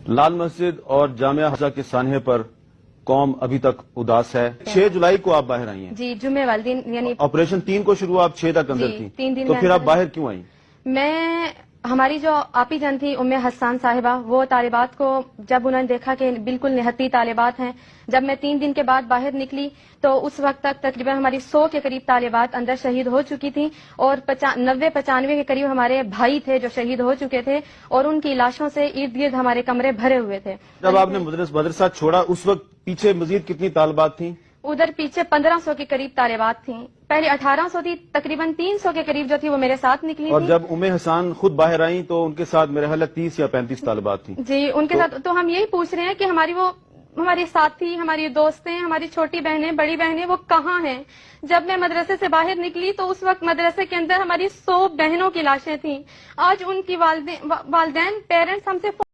لال مسجد اور جامعہ حفظہ کے سانحے پر قوم ابھی تک اداس ہے. 6 جولائی کو آپ باہر آئی ہیں. جی جمعے والے دن یعنی آپریشن 3 کو شروع، آپ 6 تک اندر جی، تھی. 3 دن تو میں پھر آپ اندر- باہر کیوں آئیں؟ میں ہماری جو آپی جان تھی ام حسان صاحبہ، وہ طالبات کو جب انہوں نے دیکھا کہ بالکل نہتی طالبات ہیں، جب میں 3 دن کے بعد باہر نکلی تو اس وقت تک تقریباً ہماری 100 کے قریب طالبات اندر شہید ہو چکی تھیں، اور 90-95 کے قریب ہمارے بھائی تھے جو شہید ہو چکے تھے، اور ان کی لاشوں سے ارد گرد ہمارے کمرے بھرے ہوئے تھے. جب آپ نے مدرسہ چھوڑا اس وقت پیچھے مزید کتنی طالبات تھیں؟ ادھر پیچھے 1500 کے قریب طالبات تھیں، پہلے 1800 تھی، تقریباً 300 کے قریب جو تھی وہ میرے ساتھ نکلی اور تھی. جب ام حسان خود باہر آئیں تو ان کے ساتھ میرے خیال ہے 30 یا 35 طالبات تھیں. جی ان کے ساتھ. تو ہم یہی پوچھ رہے ہیں کہ ہماری ساتھی، ہماری دوستیں، ہماری چھوٹی بہنیں، بڑی بہنیں وہ کہاں ہیں؟ جب میں مدرسے سے باہر نکلی تو اس وقت مدرسے کے اندر ہماری 100 بہنوں کی لاشیں تھیں. آج ان کی والدین پیرنٹس ہم سے